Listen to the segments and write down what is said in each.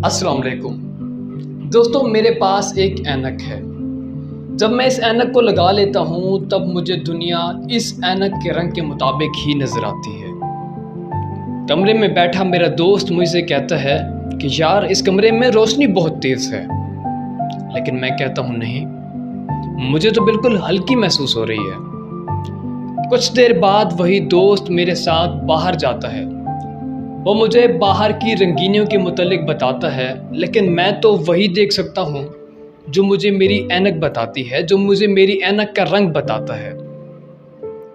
अस्सलाम वालेकुम दोस्तों, मेरे पास एक ऐनक है। जब मैं इस ऐनक को लगा लेता हूँ तब मुझे दुनिया इस ऐनक के रंग के मुताबिक ही नज़र आती है। कमरे में बैठा मेरा दोस्त मुझसे कहता है कि यार इस कमरे में रोशनी बहुत तेज़ है, लेकिन मैं कहता हूँ नहीं, मुझे तो बिल्कुल हल्की महसूस हो रही है। कुछ देर बाद वही दोस्त मेरे साथ बाहर जाता है। वो मुझे बाहर की रंगीनियों के मुतालिक बताता है, लेकिन मैं तो वही देख सकता हूँ जो मुझे मेरी ऐनक बताती है, जो मुझे मेरी ऐनक का रंग बताता है।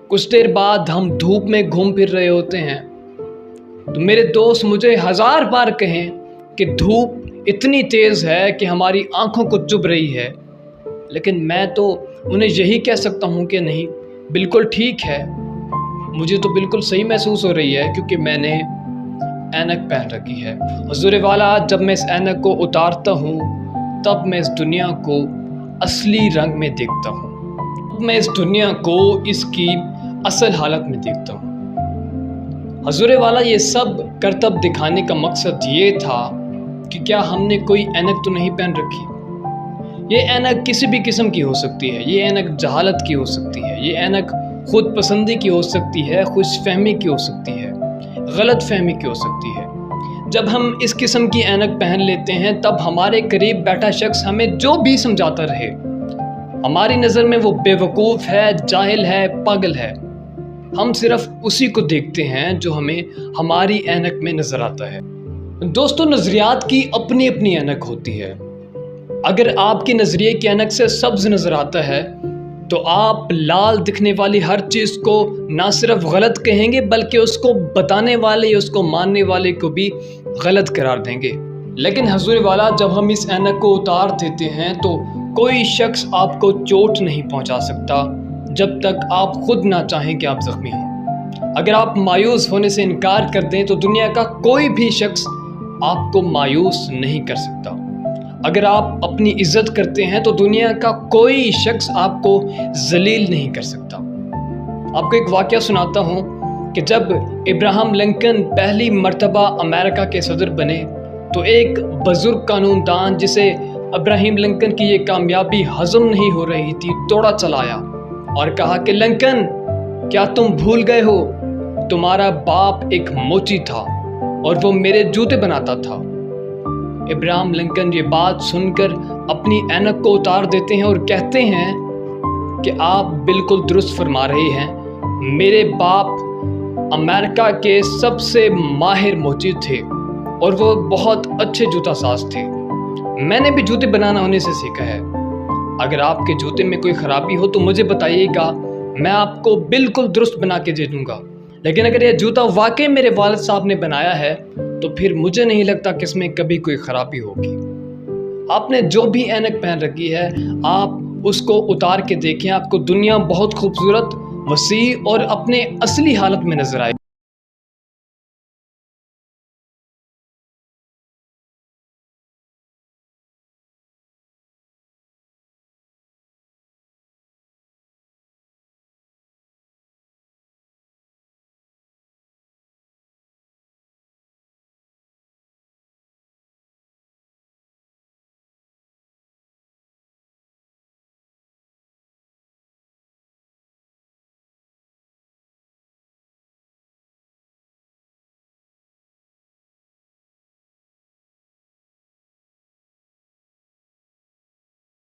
कुछ देर बाद हम धूप में घूम फिर रहे होते हैं तो मेरे दोस्त मुझे 1000 बार कहें कि धूप इतनी तेज़ है कि हमारी आंखों को चुभ रही है, लेकिन मैं तो उन्हें यही कह सकता हूँ कि नहीं, बिल्कुल ठीक है, मुझे तो बिल्कुल सही महसूस हो रही है क्योंकि मैंने ऐनक पहन रखी है। हुज़ूर वाला, जब मैं इस ऐनक को उतारता हूँ तब मैं इस दुनिया को असली रंग में देखता हूँ, मैं इस दुनिया को इसकी असल हालत में देखता हूँ। हुज़ूर वाला, ये सब करतब दिखाने का मकसद ये था कि क्या हमने कोई ऐनक तो नहीं पहन रखी। ये ऐनक किसी भी किस्म की हो सकती है, ये ऐनक जहालत की हो सकती है, ये ऐनक खुद पसंदी की हो सकती है, खुश फहमी की हो सकती है, गलत फहमी की हो सकती है। जब हम इस किस्म की ऐनक पहन लेते हैं तब हमारे करीब बैठा शख्स हमें जो भी समझाता रहे, हमारी नज़र में वो बेवकूफ़ है, जाहिल है, पागल है। हम सिर्फ उसी को देखते हैं जो हमें हमारी ऐनक में नज़र आता है। दोस्तों, नज़रियात की अपनी अपनी ऐनक होती है। अगर आपके नज़रिए की ऐनक से सब्ज़ नज़र आता है तो आप लाल दिखने वाली हर चीज़ को ना सिर्फ गलत कहेंगे बल्कि उसको बताने वाले या उसको मानने वाले को भी गलत करार देंगे। लेकिन हुज़ूर वाला, जब हम इस ऐनक को उतार देते हैं तो कोई शख्स आपको चोट नहीं पहुंचा सकता जब तक आप खुद ना चाहें कि आप ज़ख्मी हों। अगर आप मायूस होने से इनकार कर दें तो दुनिया का कोई भी शख्स आपको मायूस नहीं कर सकता। अगर आप अपनी इज़्ज़त करते हैं तो दुनिया का कोई शख्स आपको ज़लील नहीं कर सकता। आपको एक वाक़या सुनाता हूँ कि जब इब्राहम लिंकन पहली मर्तबा अमेरिका के सदर बने तो एक बुज़ुर्ग कानूनदान जिसे इब्राहिम लिंकन की ये कामयाबी हज़म नहीं हो रही थी, तोड़ा चलाया और कहा कि लिंकन, क्या तुम भूल गए हो, तुम्हारा बाप एक मोची था और वो मेरे जूते बनाता था। इब्राहिम लिंकन ये बात सुनकर अपनी ऐनक को उतार देते हैं और कहते हैं कि आप बिल्कुल दुरुस्त फरमा रहे हैं, मेरे बाप अमेरिका के सबसे माहिर मोची थे और वो बहुत अच्छे जूता साज थे। मैंने भी जूते बनाना उन्हीं से सीखा है। अगर आपके जूते में कोई ख़राबी हो तो मुझे बताइएगा, मैं आपको बिल्कुल दुरुस्त बना के दे दूँगा। लेकिन अगर यह जूता वाकई मेरे वालिद साहब ने बनाया है तो फिर मुझे नहीं लगता कि इसमें कभी कोई ख़राबी होगी। आपने जो भी ऐनक पहन रखी है, आप उसको उतार के देखें, आपको दुनिया बहुत खूबसूरत, वसी और अपने असली हालत में नज़र आए।